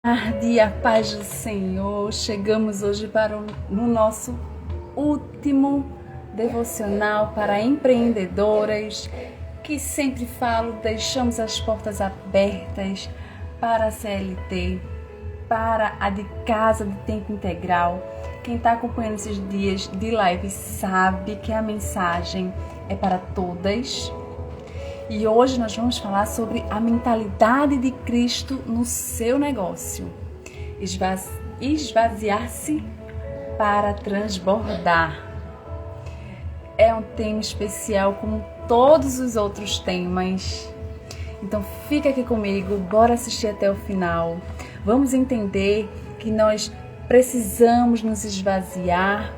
Tarde, a paz do Senhor. Chegamos hoje no nosso último devocional para empreendedoras, que sempre falo, deixamos as portas abertas para a CLT, para a de casa de tempo integral. Quem está acompanhando esses dias de live sabe que a mensagem é para todas. E hoje nós vamos falar sobre a mentalidade de Cristo no seu negócio. Esvaziar-se para transbordar. É um tema especial como todos os outros temas. Então fica aqui comigo, bora assistir até o final. Vamos entender que nós precisamos nos esvaziar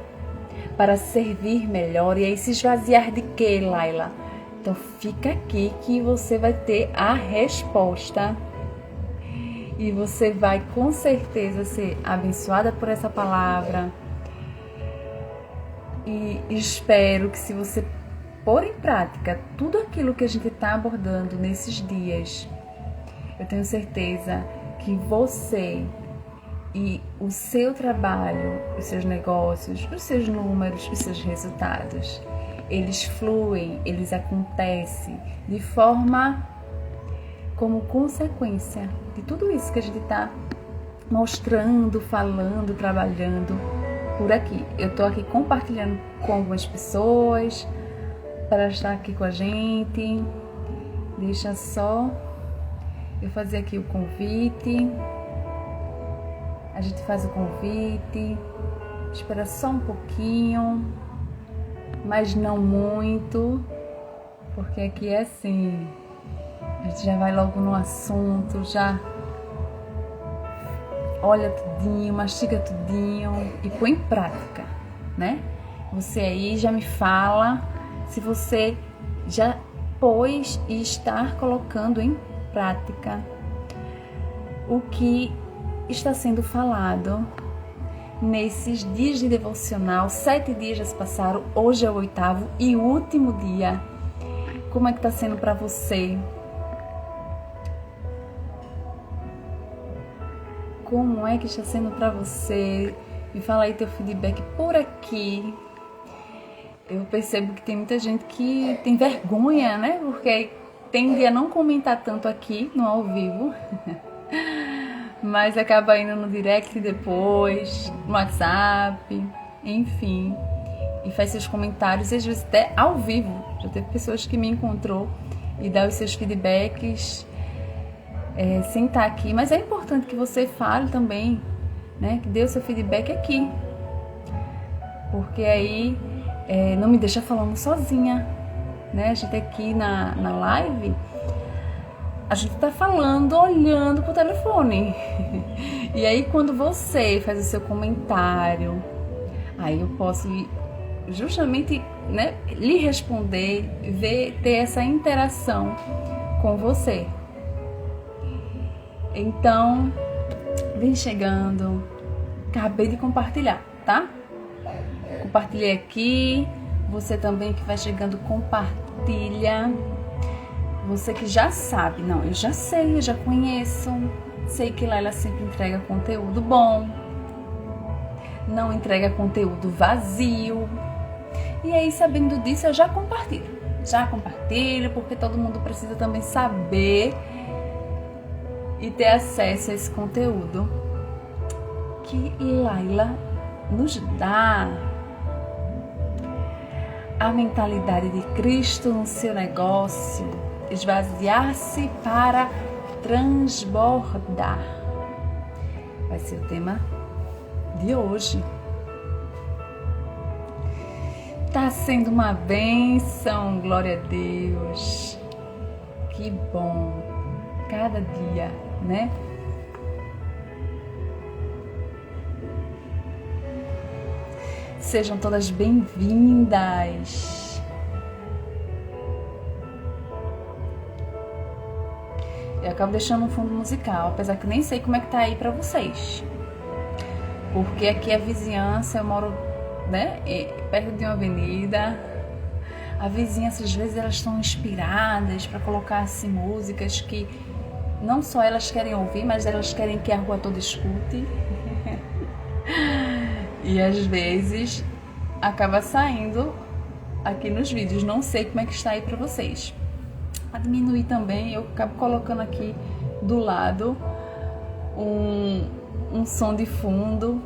para servir melhor. E aí, se esvaziar de quê, Laila? Então fica aqui que você vai ter a resposta e você vai com certeza ser abençoada por essa palavra. E espero que, se você pôr em prática tudo aquilo que a gente está abordando nesses dias, eu tenho certeza que você e o seu trabalho, os seus negócios, os seus números, os seus resultados, eles fluem, eles acontecem de forma como consequência de tudo isso que a gente está mostrando, falando, trabalhando por aqui. Eu estou aqui compartilhando com algumas pessoas para estar aqui com a gente. Deixa só eu fazer aqui o convite. A gente faz o convite, espera só um pouquinho, mas não muito, porque aqui é assim, a gente já vai logo no assunto, já olha tudinho, mastiga tudinho e põe em prática, né? Você aí já me fala se você já pôs e está colocando em prática o que está sendo falado nesses dias de devocional. 7 dias já se passaram, hoje é o 8º e último dia. Como é que está sendo para você? Como é que está sendo para você? Me fala aí teu feedback por aqui. Eu percebo que tem muita gente que tem vergonha, né? Porque tende a não comentar tanto aqui no ao vivo. Mas acaba indo no direct depois, no WhatsApp, enfim, e faz seus comentários, e às vezes até ao vivo. Já teve pessoas que me encontrou e dá os seus feedbacks sem estar aqui, mas é importante que você fale também, né, que dê o seu feedback aqui, porque aí não me deixa falando sozinha, né? A gente aqui na live, a gente tá falando, olhando pro telefone. E aí, quando você faz o seu comentário, aí eu posso justamente, né, lhe responder, ter essa interação com você. Então, vem chegando. Acabei de compartilhar, tá? Compartilhei aqui. Você também que vai chegando, compartilha. Você que já sabe, não, eu já sei, eu já conheço, sei que lá ela sempre entrega conteúdo bom, não entrega conteúdo vazio. E aí, sabendo disso, eu já compartilho, porque todo mundo precisa também saber e ter acesso a esse conteúdo que Laila nos dá. A mentalidade de Cristo no seu negócio. Esvaziar-se para transbordar. Vai ser o tema de hoje. Tá sendo uma bênção, glória a Deus. Que bom. Cada dia, né? Sejam todas bem-vindas. Eu acabo deixando um fundo musical, apesar que nem sei como é que tá aí pra vocês. Porque aqui a vizinhança, eu moro, né, perto de uma avenida. A vizinhança, às vezes, elas estão inspiradas para colocar assim músicas que não só elas querem ouvir, mas elas querem que a rua toda escute. E às vezes acaba saindo aqui nos vídeos. Não sei como é que está aí para vocês. Para diminuir também, eu acabo colocando aqui do lado um som de fundo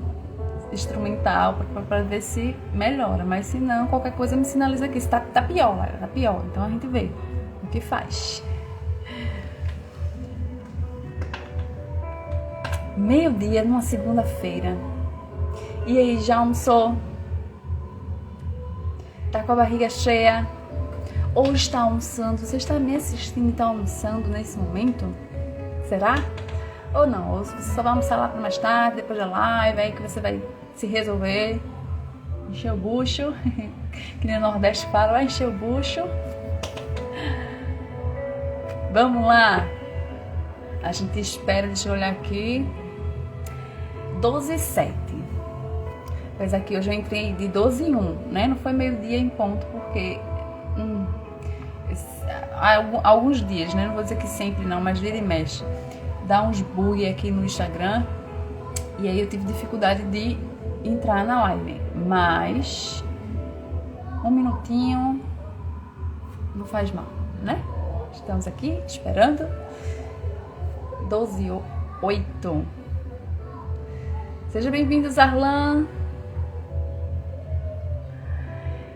instrumental para ver se melhora. Mas se não, qualquer coisa me sinaliza aqui. Se tá pior, tá pior. Então a gente vê o que faz. Meio-dia numa segunda-feira. E aí, já almoçou? Tá com a barriga cheia? Ou está almoçando? Você está me assistindo e está almoçando nesse momento? Será? Ou não? Ou você só vai almoçar lá para mais tarde, depois da live, aí que você vai se resolver, encher o bucho, que nem no Nordeste fala, vai encher o bucho. Vamos lá! A gente espera, deixa eu olhar aqui, 12h07. Mas aqui hoje eu entrei de 12h01, né? Não foi meio-dia em ponto, porque alguns dias, né? Não vou dizer que sempre não, mas vira e mexe. Dá uns bug aqui no Instagram. E aí eu tive dificuldade de entrar na live. Mas um minutinho não faz mal, né? Estamos aqui esperando. 12h08. Seja bem-vindo, Zarlan.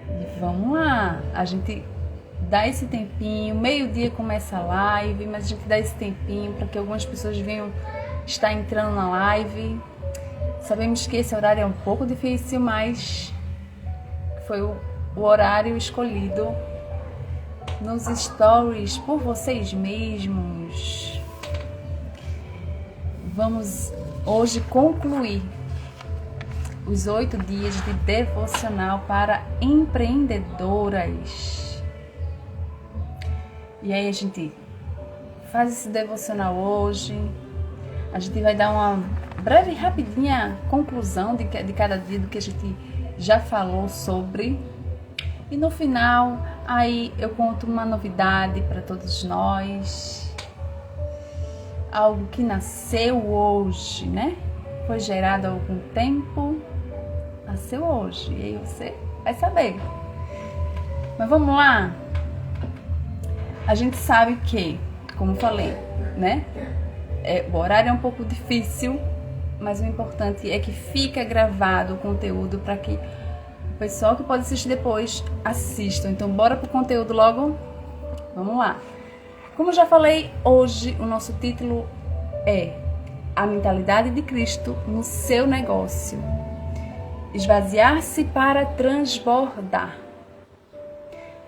E vamos lá. A gente dá esse tempinho. Meio-dia começa a live, mas a gente dá esse tempinho para que algumas pessoas venham estar entrando na live. Sabemos que esse horário é um pouco difícil, mas foi o horário escolhido nos stories por vocês mesmos. Vamos hoje concluir os 8 dias de devocional para empreendedoras. E aí a gente faz esse devocional hoje. A gente vai dar uma breve, rapidinha conclusão de cada dia do que a gente já falou sobre. E no final, aí eu conto uma novidade para todos nós. Algo que nasceu hoje, né? Foi gerado há algum tempo, nasceu hoje. E aí você vai saber. Mas vamos lá. A gente sabe que, como falei, né? O horário é um pouco difícil, mas o importante é que fica gravado o conteúdo para que o pessoal que pode assistir depois assista. Então bora pro conteúdo logo? Vamos lá. Como já falei, hoje o nosso título é A Mentalidade de Cristo no seu negócio. Esvaziar-se para transbordar.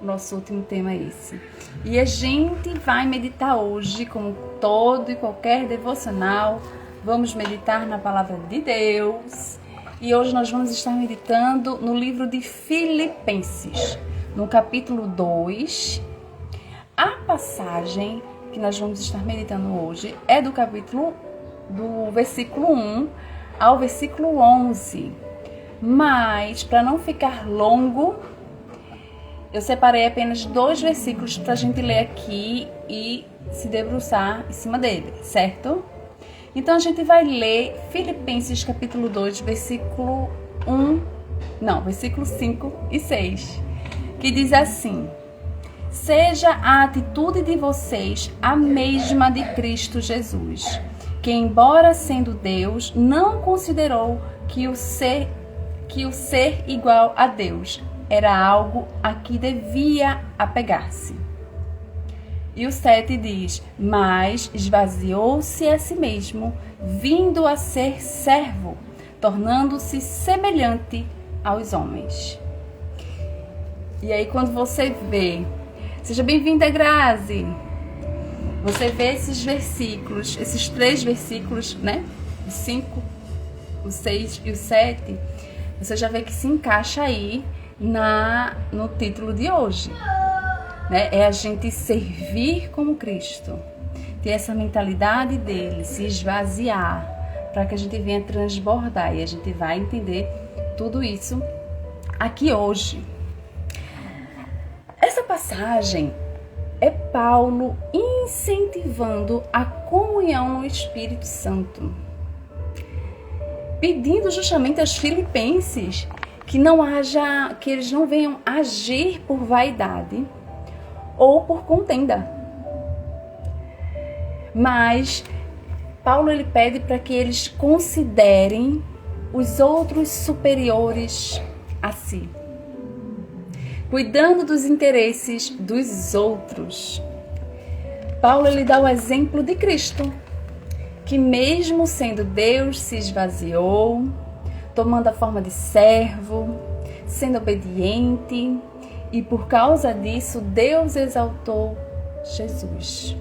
O nosso último tema é esse. E a gente vai meditar hoje, como todo e qualquer devocional, vamos meditar na palavra de Deus. E hoje nós vamos estar meditando no livro de Filipenses, no capítulo 2. A passagem que nós vamos estar meditando hoje é do versículo 1 ao versículo 11. Mas, para não ficar longo, eu separei apenas 2 versículos para a gente ler aqui e se debruçar em cima dele, certo? Então a gente vai ler Filipenses capítulo 2, versículo 5 e 6, que diz assim: seja a atitude de vocês a mesma de Cristo Jesus, que embora sendo Deus, não considerou que o ser igual a Deus era algo a que devia apegar-se. E o 7 diz: mas esvaziou-se a si mesmo, vindo a ser servo, tornando-se semelhante aos homens. E aí quando você vê, seja bem-vinda, Grazi, você vê esses versículos, esses 3 versículos, né? O 5, o 6 e o 7, você já vê que se encaixa aí no título de hoje, né? É a gente servir como Cristo, ter essa mentalidade dele, se esvaziar, para que a gente venha transbordar. E a gente vai entender tudo isso aqui hoje. Essa passagem, é Paulo incentivando a comunhão no Espírito Santo, pedindo justamente aos filipenses que eles não venham agir por vaidade ou por contenda. Mas Paulo ele pede para que eles considerem os outros superiores a si, cuidando dos interesses dos outros. Paulo ele dá o exemplo de Cristo, que mesmo sendo Deus se esvaziou, tomando a forma de servo, sendo obediente, e por causa disso Deus exaltou Jesus,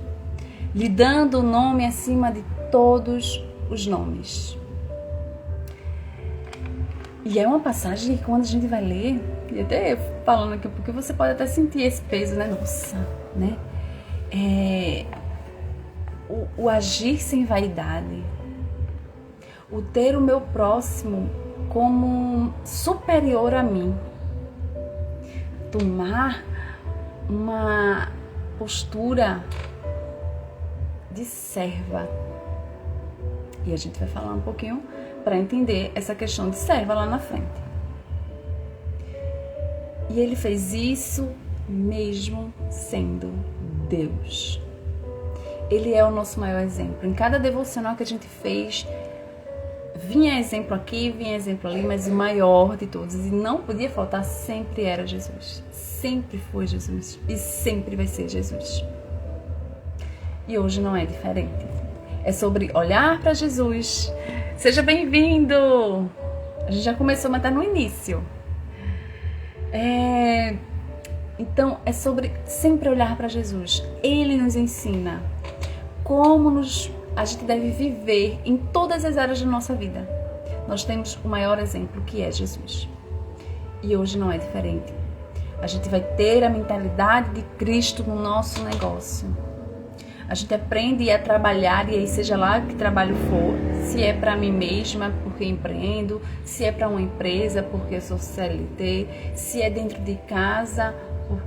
lhe dando o nome acima de todos os nomes. E é uma passagem que quando a gente vai ler, e até falando aqui, porque você pode até sentir esse peso, né? Nossa, né? O agir sem vaidade, o ter o meu próximo como superior a mim, tomar uma postura de serva. E a gente vai falar um pouquinho para entender essa questão de serva lá na frente. E ele fez isso mesmo sendo Deus. Ele é o nosso maior exemplo. Em cada devocional que a gente fez, vinha exemplo aqui, vinha exemplo ali, mas o maior de todos, e não podia faltar, sempre era Jesus. Sempre foi Jesus e sempre vai ser Jesus. E hoje não é diferente. É sobre olhar para Jesus. Seja bem-vindo! A gente já começou, mas está no início. Então, é sobre sempre olhar para Jesus. Ele nos ensina como a gente deve viver em todas as áreas da nossa vida. Nós temos o maior exemplo, que é Jesus. E hoje não é diferente. A gente vai ter a mentalidade de Cristo no nosso negócio. A gente aprende a trabalhar, e aí seja lá que trabalho for, se é para mim mesma, porque empreendo, se é para uma empresa, porque eu sou CLT, se é dentro de casa,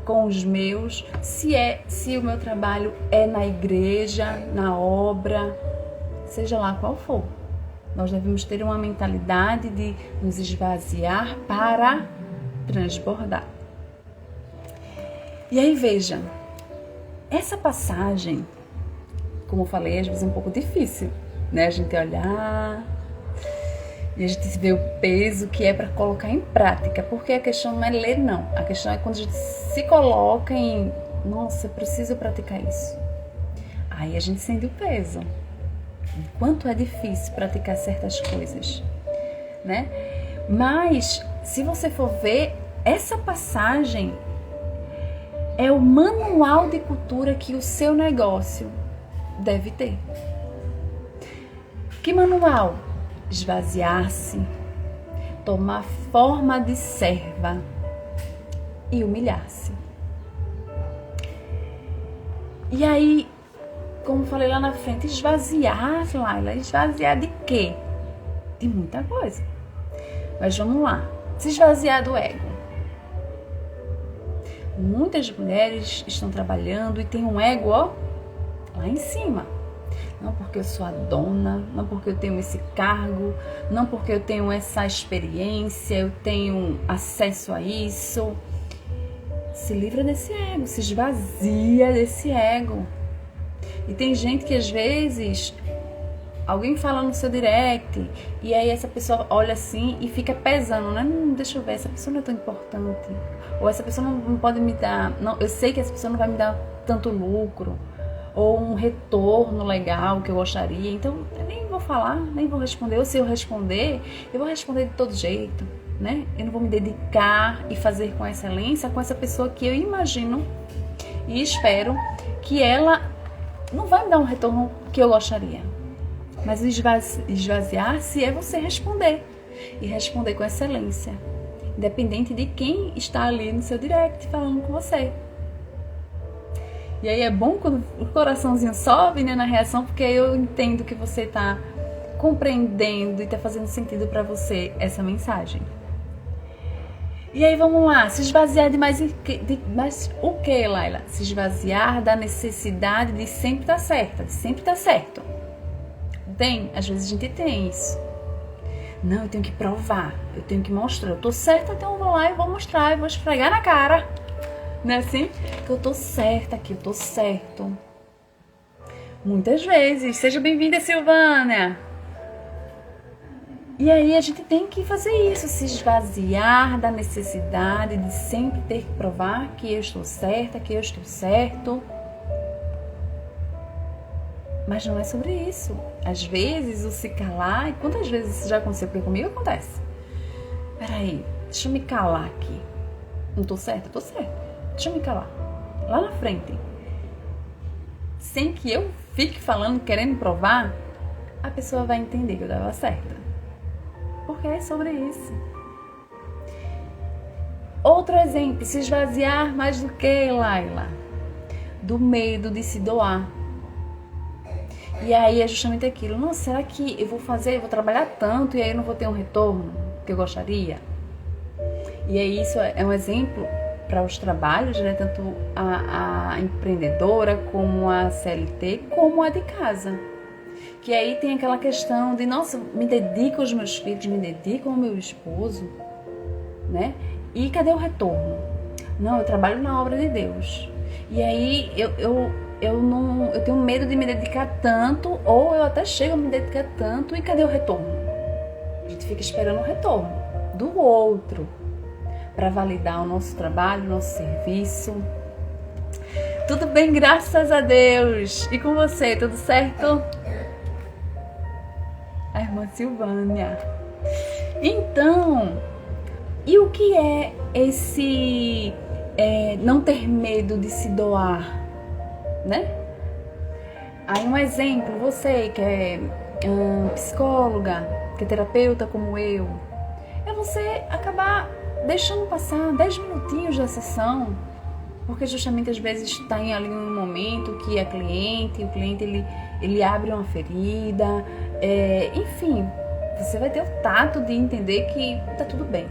com os meus, se o meu trabalho é na igreja, na obra, seja lá qual for. Nós devemos ter uma mentalidade de nos esvaziar para transbordar. E aí veja, essa passagem, como eu falei, às vezes é um pouco difícil, né? A gente olhar e a gente vê o peso que é para colocar em prática, porque a questão não é ler, não. A questão é quando a gente se coloca em, nossa, eu preciso praticar isso. Aí a gente sente o peso. Quanto é difícil praticar certas coisas, né? Mas, se você for ver, essa passagem é o manual de cultura que o seu negócio deve ter. Que manual? Esvaziar-se, tomar forma de serva e humilhar-se. E aí, como falei lá na frente, esvaziar, Laila, esvaziar de quê? De muita coisa. Mas vamos lá, se esvaziar do ego. Muitas mulheres estão trabalhando e têm um ego, ó, lá em cima. Não porque eu sou a dona, não porque eu tenho esse cargo, não porque eu tenho essa experiência, eu tenho acesso a isso. Se livra desse ego, se esvazia desse ego. E tem gente que às vezes alguém fala no seu direct e aí essa pessoa olha assim e fica pesando, né? Deixa eu ver, essa pessoa não é tão importante. Ou essa pessoa não pode me dar, não, eu sei que essa pessoa não vai me dar tanto lucro ou um retorno legal que eu gostaria, então eu nem vou falar, nem vou responder. Ou se eu responder, eu vou responder de todo jeito, né? Eu não vou me dedicar e fazer com excelência com essa pessoa que eu imagino e espero que ela não vai me dar um retorno que eu gostaria. Mas esvaziar-se é você responder. E responder com excelência. Independente de quem está ali no seu direct falando com você. E aí é bom quando o coraçãozinho sobe, né, na reação, porque eu entendo que você está compreendendo e está fazendo sentido para você essa mensagem. E aí vamos lá, se esvaziar de mais o que, Laila? Se esvaziar da necessidade de sempre estar certa, de sempre estar certo. Às vezes a gente tem isso. Não, eu tenho que provar, eu tenho que mostrar. Eu tô certa, então eu vou lá e vou mostrar, eu vou esfregar na cara. Não é assim? Que eu tô certa, que eu tô certo. Muitas vezes. Seja bem-vinda, Silvânia. E aí a gente tem que fazer isso, se esvaziar da necessidade de sempre ter que provar que eu estou certa, que eu estou certo. Mas não é sobre isso. Às vezes o se calar, e quantas vezes isso já aconteceu? Porque comigo acontece. Peraí, deixa eu me calar aqui. Não tô certa? Tô certa. Deixa eu me calar. Lá na frente. Sem que eu fique falando, querendo provar, a pessoa vai entender que eu estava certa. Porque é sobre isso. Outro exemplo, se esvaziar mais do que, Laila? Do medo de se doar. E aí é justamente aquilo. Nossa, será que eu vou trabalhar tanto e aí eu não vou ter um retorno que eu gostaria? E aí isso é um exemplo para os trabalhos, né? Tanto a empreendedora como a CLT, como a de casa. Que aí tem aquela questão de, nossa, me dedico aos meus filhos, me dedico ao meu esposo, né? E cadê o retorno? Não, eu trabalho na obra de Deus. E aí eu tenho medo de me dedicar tanto, ou eu até chego a me dedicar tanto, e cadê o retorno? A gente fica esperando o retorno do outro para validar o nosso trabalho, o nosso serviço. Tudo bem, graças a Deus. E com você, tudo certo? A irmã Silvânia. Então, e o que é esse não ter medo de se doar, né? Aí um exemplo, você que é psicóloga, que é terapeuta como eu, é você acabar deixando passar 10 minutinhos da sessão, porque justamente às vezes está em ali um momento que o cliente ele abre uma ferida, enfim, você vai ter o tato de entender que tá tudo bem.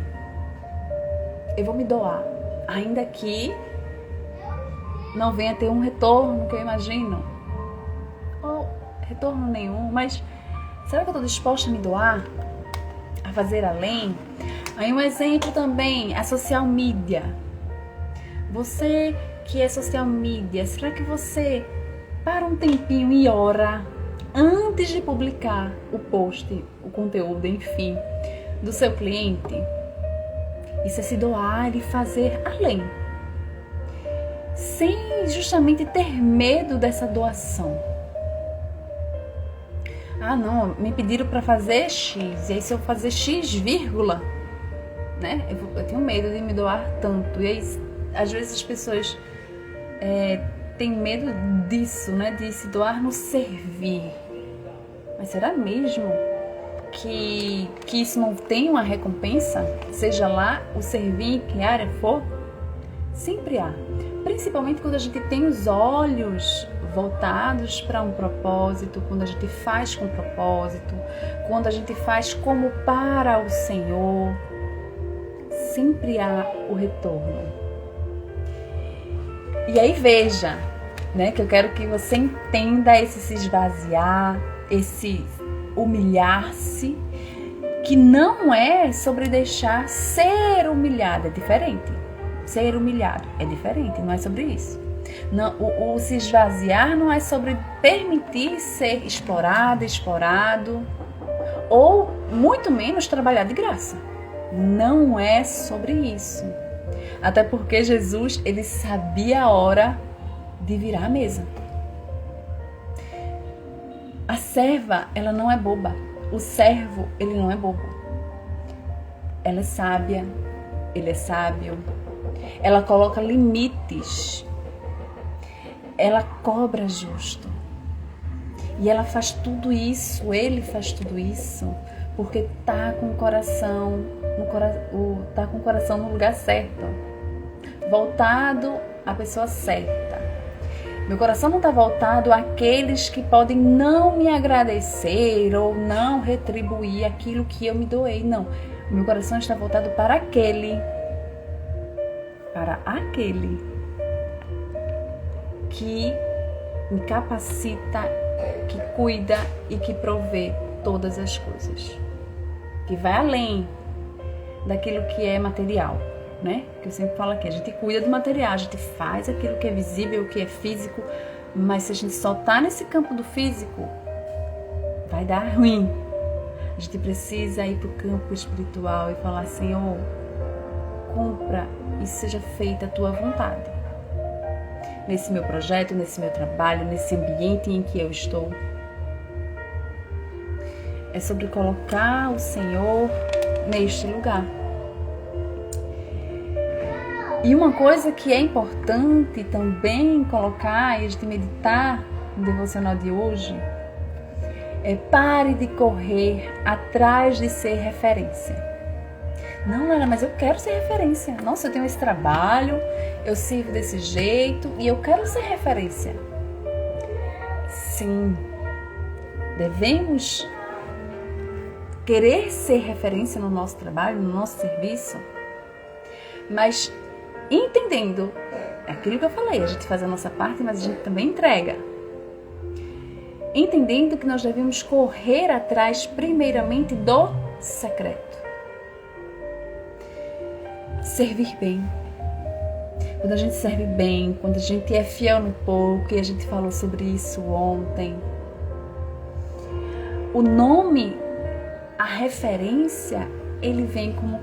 Eu vou me doar, ainda que não venha ter um retorno que eu imagino, ou retorno nenhum, mas será que eu estou disposta a me doar, a fazer além? Aí um exemplo também, a social media. Você que é social media, será que você para um tempinho e ora antes de publicar o post, o conteúdo, enfim, do seu cliente? Isso é se doar e fazer além, sem justamente ter medo dessa doação. Ah, não, me pediram para fazer X, e aí se eu fazer X, vírgula, né? Eu tenho medo de me doar tanto. E aí, às vezes as pessoas têm medo disso, né? De se doar no servir. Mas será mesmo que isso não tem uma recompensa? Seja lá o servir em que área for? Sempre há. Principalmente quando a gente tem os olhos voltados para um propósito, quando a gente faz com propósito, quando a gente faz como para o Senhor, sempre há o retorno. E aí veja, né, que eu quero que você entenda esse se esvaziar, esse humilhar-se, que não é sobre deixar ser humilhado, é diferente. Ser humilhado é diferente, não é sobre isso. Não, o se esvaziar não é sobre permitir ser explorado, ou muito menos trabalhar de graça. Não é sobre isso. Até porque Jesus, ele sabia a hora de virar a mesa. A serva, ela não é boba. O servo, ele não é bobo. Ela é sábia, ele é sábio. Ela coloca limites. Ela cobra justo. E ela faz tudo isso, ele faz tudo isso, porque tá com o coração no lugar certo, voltado à pessoa certa. Meu coração não está voltado àqueles que podem não me agradecer ou não retribuir aquilo que eu me doei, não. Meu coração está voltado para aquele para aquele que me capacita, que cuida e que provê todas as coisas. Que vai além daquilo que é material, né? Que eu sempre falo aqui, a gente cuida do material, a gente faz aquilo que é visível, o que é físico, mas se a gente só tá nesse campo do físico, vai dar ruim. A gente precisa ir pro campo espiritual e falar, Senhor, cumpra e seja feita a tua vontade. Nesse meu projeto, nesse meu trabalho, nesse ambiente em que eu estou. É sobre colocar o Senhor neste lugar. E uma coisa que é importante também colocar e a gente meditar no devocional de hoje é pare de correr atrás de ser referência. Não, Lara, mas eu quero ser referência. Nossa, eu tenho esse trabalho, eu sirvo desse jeito e eu quero ser referência. Sim, devemos querer ser referência no nosso trabalho, no nosso serviço, mas entendendo aquilo que eu falei, a gente faz a nossa parte, mas a gente também entrega. Entendendo que nós devemos correr atrás primeiramente do secreto. Servir bem. Quando a gente serve bem, quando a gente é fiel no pouco, e a gente falou sobre isso ontem, o nome, a referência, ele vem como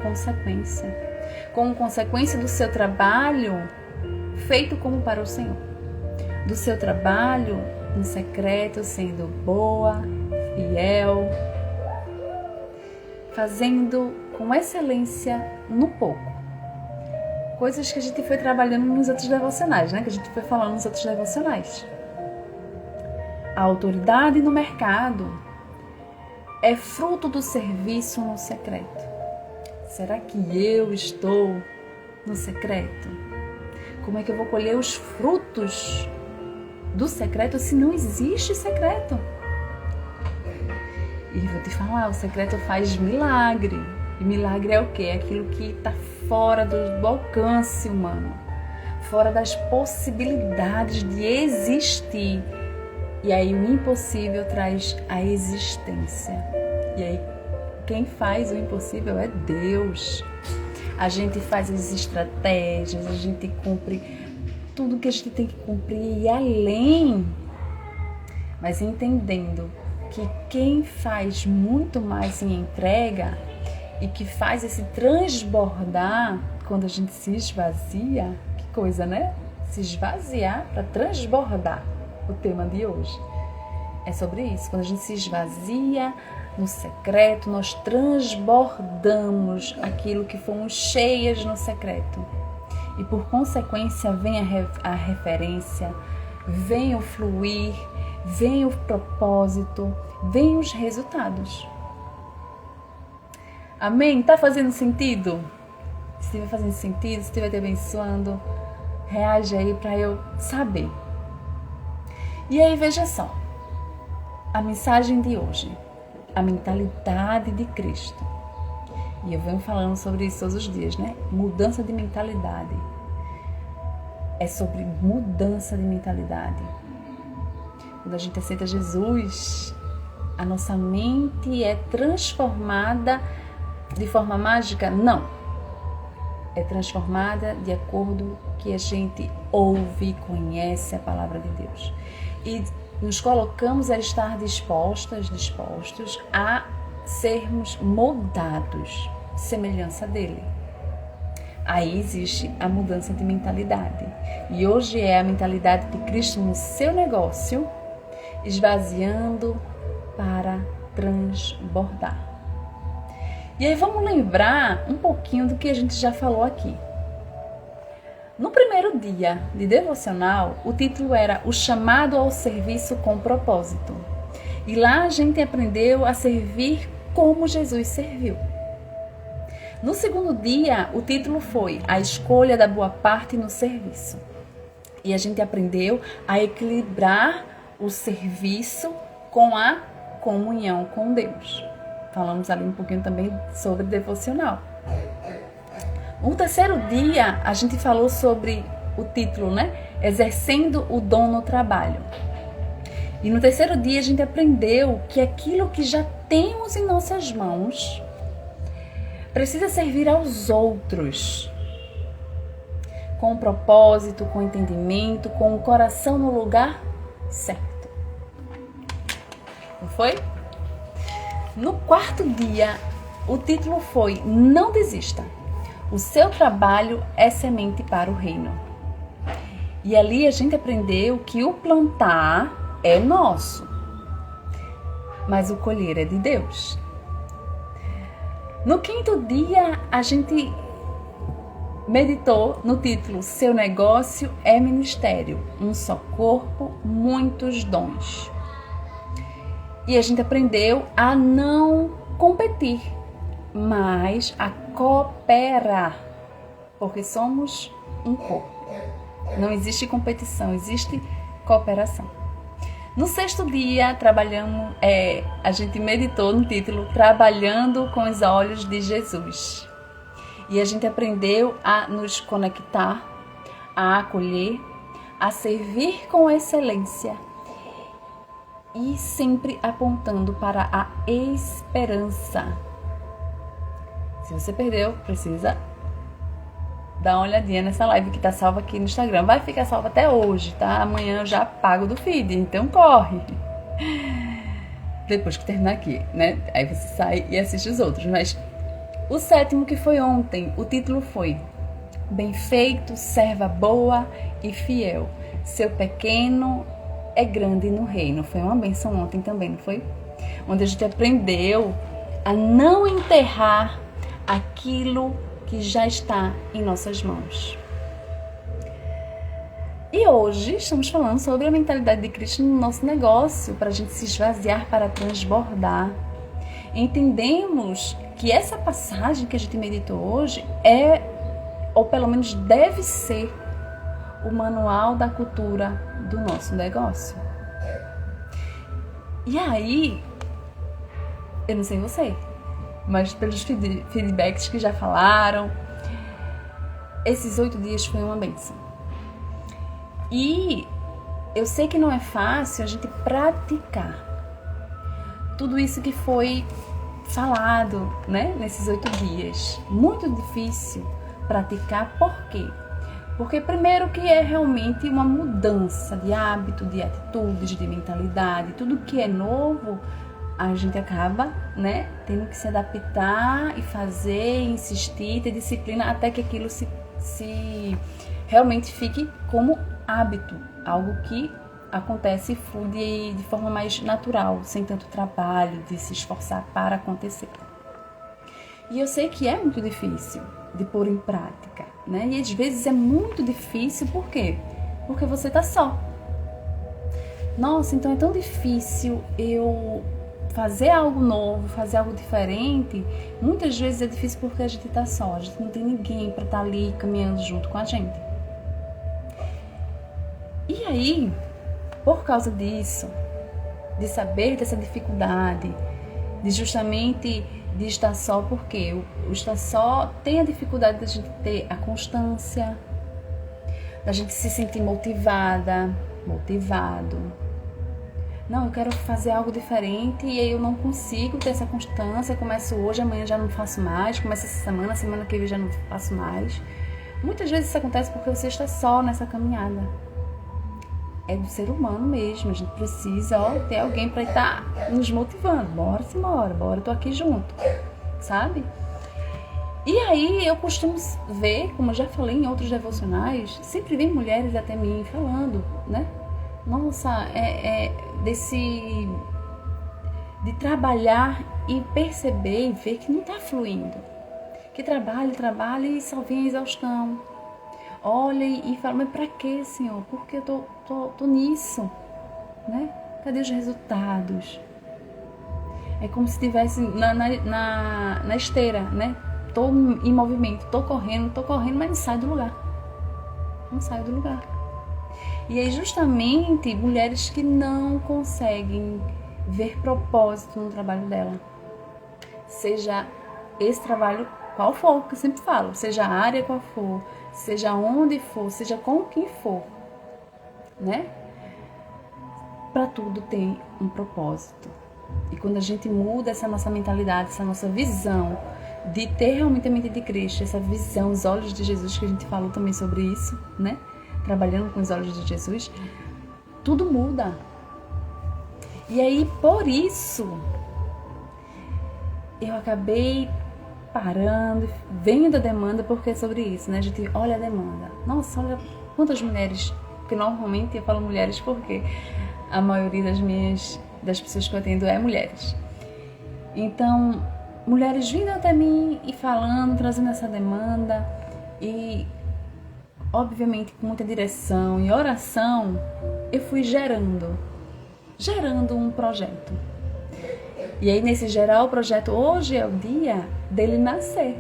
consequência do seu trabalho feito como para o Senhor, do seu trabalho no secreto, sendo boa, fiel, fazendo com excelência no pouco. Coisas que a gente foi trabalhando nos outros devocionais, né? Que a gente foi falando nos outros devocionais. A autoridade no mercado é fruto do serviço no secreto. Será que eu estou no secreto? Como é que eu vou colher os frutos do secreto se não existe secreto? E vou te falar, o secreto faz milagre. E milagre é o quê? É aquilo que está fora do alcance humano, fora das possibilidades de existir. E aí o impossível traz a existência. E aí quem faz o impossível é Deus. A gente faz as estratégias, a gente cumpre tudo que a gente tem que cumprir e além, mas entendendo que quem faz muito mais em entrega e que faz esse transbordar quando a gente se esvazia, que coisa, né? Se esvaziar para transbordar, o tema de hoje. É sobre isso, quando a gente se esvazia no secreto, nós transbordamos aquilo que fomos cheias no secreto. E por consequência vem a referência, vem o fluir, vem o propósito, vem os resultados. Amém? Tá fazendo sentido? Se estiver fazendo sentido, se estiver te abençoando, reage aí para eu saber. E aí, veja só, a mensagem de hoje, a mentalidade de Cristo. E eu venho falando sobre isso todos os dias, né? Mudança de mentalidade. É sobre mudança de mentalidade. Quando a gente aceita Jesus, a nossa mente é transformada de forma mágica? Não. É transformada de acordo que a gente ouve e conhece a palavra de Deus. E nos colocamos a estar dispostos a sermos moldados, semelhança dele. Aí existe a mudança de mentalidade. E hoje é a mentalidade de Cristo no seu negócio, esvaziando para transbordar. E aí vamos lembrar um pouquinho do que a gente já falou aqui. No primeiro dia de devocional, o título era O Chamado ao Serviço com Propósito. E lá a gente aprendeu a servir como Jesus serviu. No segundo dia, o título foi A Escolha da Boa Parte no Serviço. E a gente aprendeu a equilibrar o serviço com a comunhão com Deus. Falamos ali um pouquinho também sobre devocional. O terceiro dia, a gente falou sobre o título, né? Exercendo o dom no trabalho. E no terceiro dia, a gente aprendeu que aquilo que já temos em nossas mãos precisa servir aos outros. Com propósito, com entendimento, com o coração no lugar certo. Não foi? No quarto dia, o título foi Não Desista. O seu trabalho é semente para o reino. E ali a gente aprendeu que o plantar é nosso, mas o colher é de Deus. No quinto dia, a gente meditou no título Seu negócio é ministério, um só corpo, muitos dons. E a gente aprendeu a não competir, mas a cooperar, porque somos um corpo. Não existe competição, existe cooperação. No sexto dia, a gente meditou no título Trabalhando com os Olhos de Jesus. E a gente aprendeu a nos conectar, a acolher, a servir com excelência e sempre apontando para a esperança. Se você perdeu, precisa dar uma olhadinha nessa live que está salva aqui no Instagram. Vai ficar salva até hoje, tá? Amanhã eu já apago do feed, então corre. Depois que terminar aqui, né? Aí você sai e assiste os outros. Mas o sétimo, que foi ontem, o título foi Bem feito, serva boa e fiel. Seu pequeno é grande no reino. Foi uma bênção ontem também, não foi? Onde a gente aprendeu a não enterrar aquilo que já está em nossas mãos. E hoje estamos falando sobre a mentalidade de Cristo no nosso negócio, para a gente se esvaziar para transbordar. Entendemos que essa passagem que a gente meditou hoje é, ou pelo menos deve ser, o manual da cultura do nosso negócio. E aí, eu não sei você, mas pelos feedbacks que já falaram, esses 8 dias foi uma bênção. E eu sei que não é fácil a gente praticar tudo isso que foi falado, né, nesses 8 dias. Muito difícil praticar, por quê? Porque primeiro que é realmente uma mudança de hábito, de atitudes, de mentalidade, tudo que é novo, a gente acaba, né, tendo que se adaptar e fazer, insistir, ter disciplina até que aquilo se realmente fique como hábito, algo que acontece e flui de forma mais natural, sem tanto trabalho de se esforçar para acontecer. E eu sei que é muito difícil de pôr em prática, né? E às vezes é muito difícil, por quê? Porque você está só. Nossa, então é tão difícil eu fazer algo novo, fazer algo diferente. Muitas vezes é difícil porque a gente está só, a gente não tem ninguém para estar ali caminhando junto com a gente. E aí, por causa disso, de saber dessa dificuldade, de justamente de estar só, porque o estar só tem a dificuldade da gente ter a constância, da gente se sentir motivado. Não, eu quero fazer algo diferente e aí eu não consigo ter essa constância, começo hoje, amanhã já não faço mais, começo essa semana que vem já não faço mais. Muitas vezes isso acontece porque você está só nessa caminhada. É do ser humano mesmo, a gente precisa ter alguém para estar nos motivando. Bora, eu tô aqui junto, sabe? E aí eu costumo ver, como eu já falei em outros devocionais, sempre vem mulheres até mim falando, né? Nossa, de trabalhar e perceber e ver que não está fluindo. Que trabalha e só vem a exaustão. Olha e fala, mas pra que, Senhor? Porque eu tô nisso, né? Cadê os resultados? É como se estivesse na esteira, né? Tô em movimento, tô correndo, mas não saio do lugar. Não saio do lugar. E aí justamente mulheres que não conseguem ver propósito no trabalho dela. Seja esse trabalho qual for, que eu sempre falo, seja a área qual for, seja onde for, seja com quem for, né? Para tudo tem um propósito. E quando a gente muda essa nossa mentalidade, essa nossa visão de ter realmente a mente de Cristo, essa visão, os olhos de Jesus, que a gente falou também sobre isso, né? Trabalhando com os olhos de Jesus, tudo muda. E aí, por isso, eu acabei parando, vendo a demanda, porque é sobre isso, né? A gente olha a demanda. Nossa, olha quantas mulheres, porque normalmente eu falo mulheres porque a maioria das pessoas que eu atendo é mulheres. Então, mulheres vindo até mim e falando, trazendo essa demanda e, obviamente, com muita direção e oração, eu fui gerando um projeto. E aí, nesse gerar o projeto, hoje é o dia dele nascer.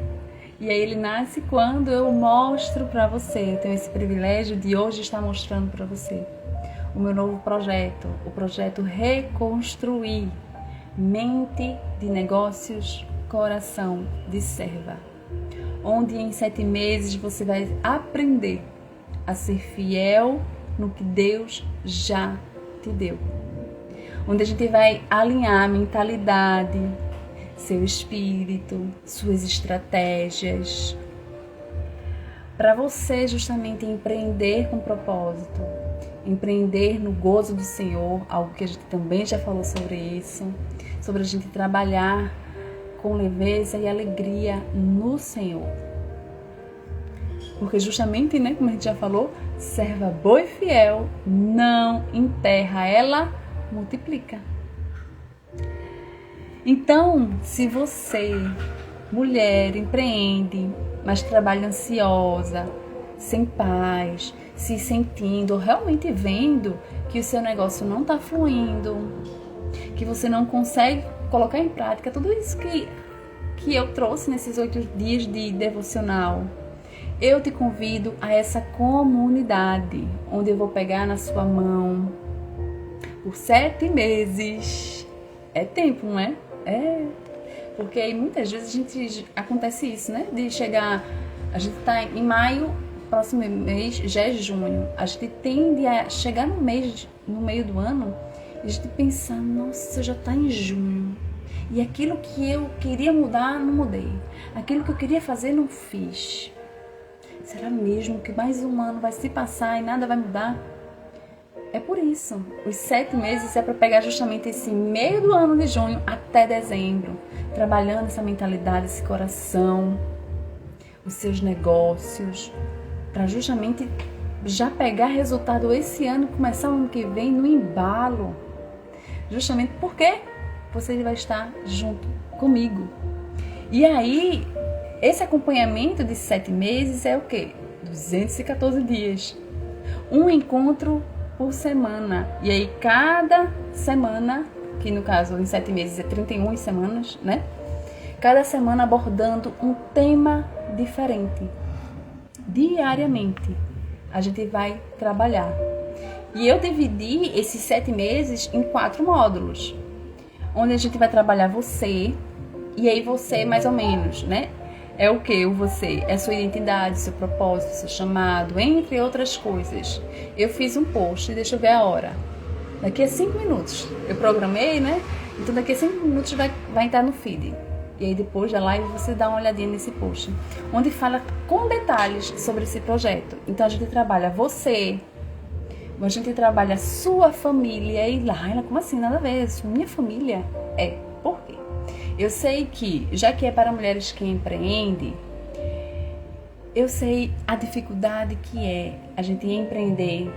E aí ele nasce quando eu mostro para você. Eu tenho esse privilégio de hoje estar mostrando para você o meu novo projeto, o projeto Reconstruir Mente de Negócios, Coração de Serva, onde em 7 meses você vai aprender a ser fiel no que Deus já te deu, onde a gente vai alinhar a mentalidade, seu espírito, suas estratégias, para você justamente empreender com propósito, empreender no gozo do Senhor, algo que a gente também já falou sobre isso, sobre a gente trabalhar com leveza e alegria no Senhor. Porque justamente, né, como a gente já falou, serva boa e fiel não enterra, ela multiplica. Então, se você, mulher, empreende, mas trabalha ansiosa, sem paz, se sentindo ou realmente vendo que o seu negócio não está fluindo, que você não consegue colocar em prática tudo isso que eu trouxe nesses 8 dias de devocional, eu te convido a essa comunidade, onde eu vou pegar na sua mão por 7 meses. É tempo, não é? É. Porque aí muitas vezes acontece isso, né? De chegar, a gente tá em maio, próximo mês já é junho. A gente tende a chegar no meio do ano, e a gente pensar, nossa, já tá em junho. E aquilo que eu queria mudar, não mudei. Aquilo que eu queria fazer, não fiz. Será mesmo que mais um ano vai se passar e nada vai mudar? É por isso. Os 7 meses é para pegar justamente esse meio do ano de junho até dezembro, trabalhando essa mentalidade, esse coração, os seus negócios, para justamente já pegar resultado esse ano e começar o ano que vem no embalo. Justamente porque você vai estar junto comigo. E aí, esse acompanhamento de 7 meses é o quê? 214 dias. Um encontro por semana. E aí, cada semana, que no caso em 7 meses é 31 semanas, né? Cada semana abordando um tema diferente. Diariamente, a gente vai trabalhar. E eu dividi esses 7 meses em 4 módulos, onde a gente vai trabalhar você, e aí você mais ou menos, né? É o que? O você? É sua identidade, seu propósito, seu chamado, entre outras coisas. Eu fiz um post, deixa eu ver a hora. Daqui a 5 minutos. Eu programei, né? Então daqui a 5 minutos vai entrar no feed. E aí depois da live você dá uma olhadinha nesse post, onde fala com detalhes sobre esse projeto. Então a gente trabalha você, a gente trabalha sua família. E Laila, como assim? Nada a ver, minha família? Por quê? Eu sei que, já que é para mulheres que empreendem, eu sei a dificuldade que é a gente empreender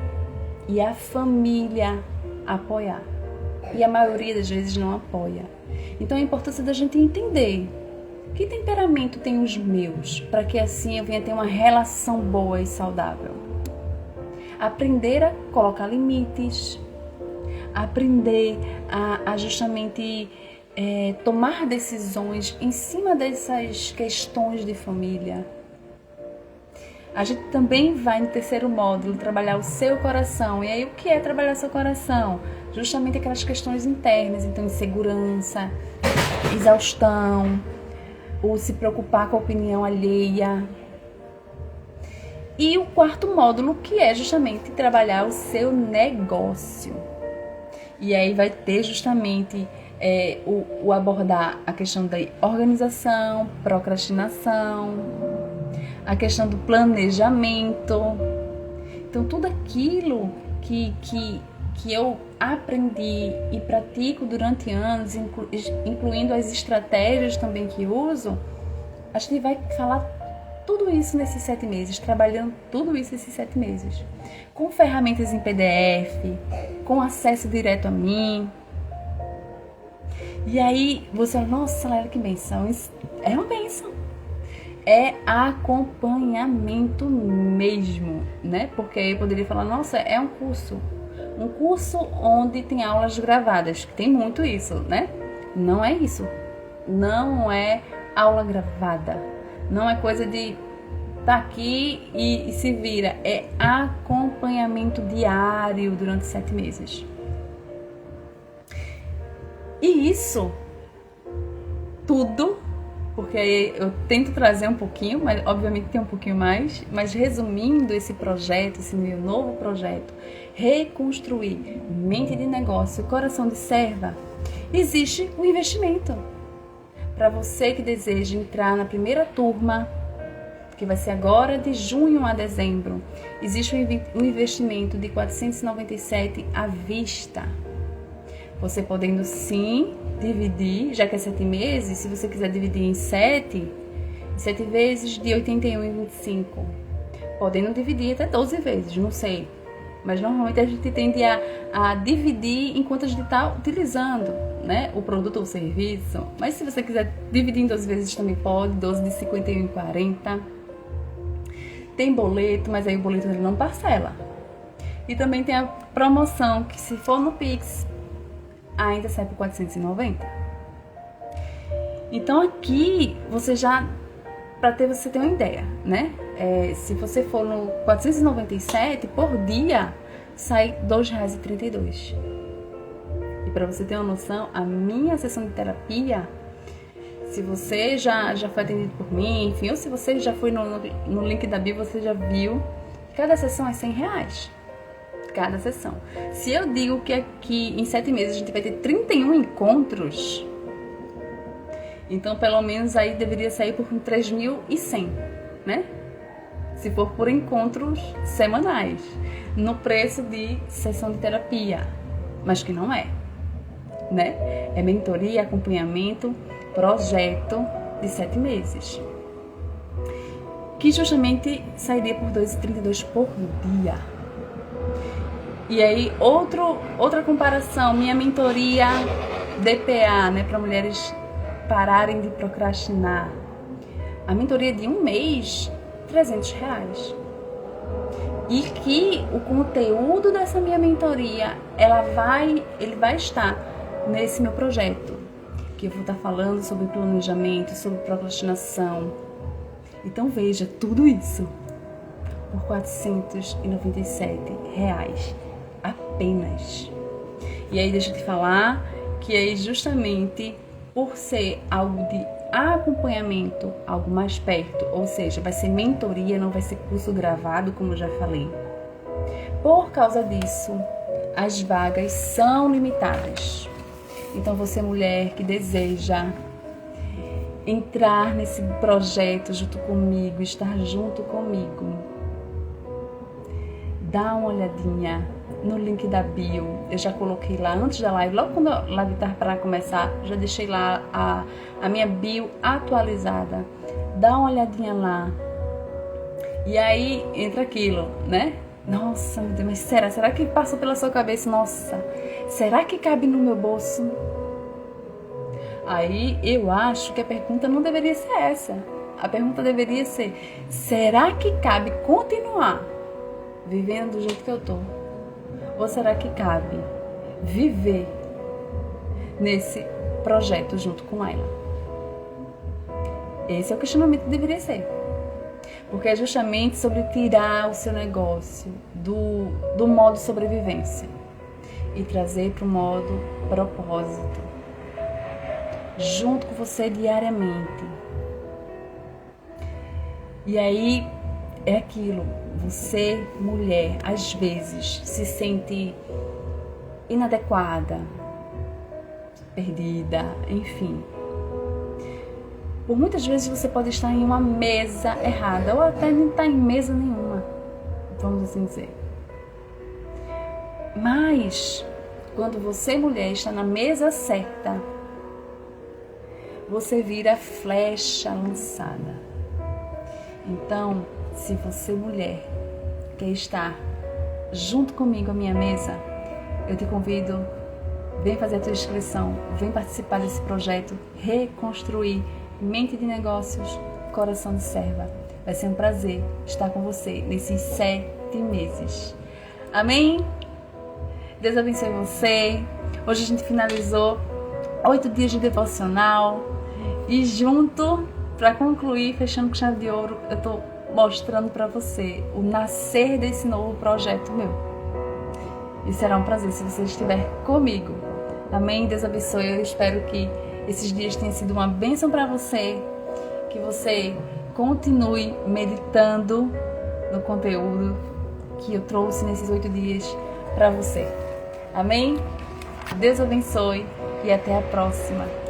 e a família apoiar. E a maioria das vezes não apoia. Então a importância da gente entender que temperamento tem os meus, para que assim eu venha ter uma relação boa e saudável. Aprender a colocar limites, aprender a justamente tomar decisões em cima dessas questões de família. A gente também vai no 3º módulo trabalhar o seu coração. E aí o que é trabalhar seu coração? Justamente aquelas questões internas, então insegurança, exaustão, ou se preocupar com a opinião alheia. E o quarto módulo, que é justamente trabalhar o seu negócio. E aí vai ter justamente o abordar a questão da organização, procrastinação, a questão do planejamento. Então, tudo aquilo que eu aprendi e pratico durante anos, incluindo as estratégias também que uso, a gente vai falar tudo isso nesses 7 meses, trabalhando tudo isso nesses 7 meses. Com ferramentas em PDF, com acesso direto a mim. E aí você fala, nossa, Laila, que benção. É uma benção. É acompanhamento mesmo, né? Porque aí eu poderia falar, nossa, é um curso. Um curso onde tem aulas gravadas, que tem muito isso, né? Não é isso. Não é aula gravada. Não é coisa de tá aqui e se vira. É acompanhamento diário durante 7 meses. E isso tudo, porque aí eu tento trazer um pouquinho, mas obviamente tem um pouquinho mais, mas resumindo esse projeto, esse meu novo projeto, reconstruir mente de negócio, coração de serva, existe um investimento. Para você que deseja entrar na primeira turma, que vai ser agora de junho a dezembro, existe um investimento de R$ 497 à vista. Você podendo sim dividir, já que é 7 meses, se você quiser dividir em 7 vezes de 81,25. Podendo dividir até 12 vezes, não sei. Mas normalmente a gente tende a dividir enquanto a gente está utilizando, né, o produto ou o serviço. Mas se você quiser dividir em 12 vezes também pode, 12 de 51,40. Tem boleto, mas aí o boleto ele não parcela. E também tem a promoção, que se for no Pix, ainda sai por 490. Então aqui, você já, para você ter uma ideia, né? Se você for no 497, por dia, sai R$ 2,32. E para você ter uma noção, a minha sessão de terapia, se você já foi atendido por mim, enfim, ou se você já foi no link da bio, você já viu, cada sessão é R$100. Cada sessão. Se eu digo que aqui em 7 meses a gente vai ter 31 encontros, então pelo menos aí deveria sair por 3.100, né? Se for por encontros semanais, no preço de sessão de terapia, mas que não é, né? É mentoria, acompanhamento, projeto de 7 meses, que justamente sairia por R$ 2,32 por dia. E aí, outra comparação, minha mentoria DPA, né, para mulheres pararem de procrastinar. A mentoria de 1 mês, R$300. E que o conteúdo dessa minha mentoria, ele vai estar nesse meu projeto, que eu vou estar falando sobre planejamento, sobre procrastinação. Então veja, tudo isso por R$497 apenas. E aí deixa eu te falar que aí justamente por ser algo de acompanhamento, algo mais perto, ou seja, vai ser mentoria, não vai ser curso gravado, como eu já falei. Por causa disso, as vagas são limitadas. Então você, mulher que deseja entrar nesse projeto junto comigo, estar junto comigo, dá uma olhadinha no link da bio. Eu já coloquei lá antes da live, logo quando a live estava para começar, já deixei lá a minha bio atualizada. Dá uma olhadinha lá. E aí entra aquilo, né? Nossa, meu Deus, mas será que passou pela sua cabeça? Nossa, será que cabe no meu bolso? Aí eu acho que a pergunta não deveria ser essa. A pergunta deveria ser: será que cabe continuar vivendo do jeito que eu tô? Ou será que cabe viver nesse projeto junto com Laila? Esse é o questionamento que deveria ser. Porque é justamente sobre tirar o seu negócio do modo sobrevivência e trazer para o modo propósito, junto com você diariamente, E aí é aquilo, você, mulher, às vezes se sente inadequada, perdida, enfim. Por muitas vezes você pode estar em uma mesa errada, ou até nem estar em mesa nenhuma, vamos assim dizer. Mas, quando você, mulher, está na mesa certa, você vira flecha lançada. Então, se você, mulher, quer estar junto comigo à minha mesa, eu te convido, vem fazer a tua inscrição, vem participar desse projeto, reconstruir mente de negócios, coração de serva. Vai ser um prazer estar com você nesses 7 meses. Amém? Deus abençoe você. Hoje a gente finalizou 8 dias de devocional. E junto, para concluir, fechando com chave de ouro, eu estou mostrando para você o nascer desse novo projeto meu. E será um prazer se você estiver comigo. Amém? Deus abençoe. Eu espero que esses dias tenham sido uma bênção para você. Que você continue meditando no conteúdo que eu trouxe nesses 8 dias para você. Amém? Deus abençoe e até a próxima.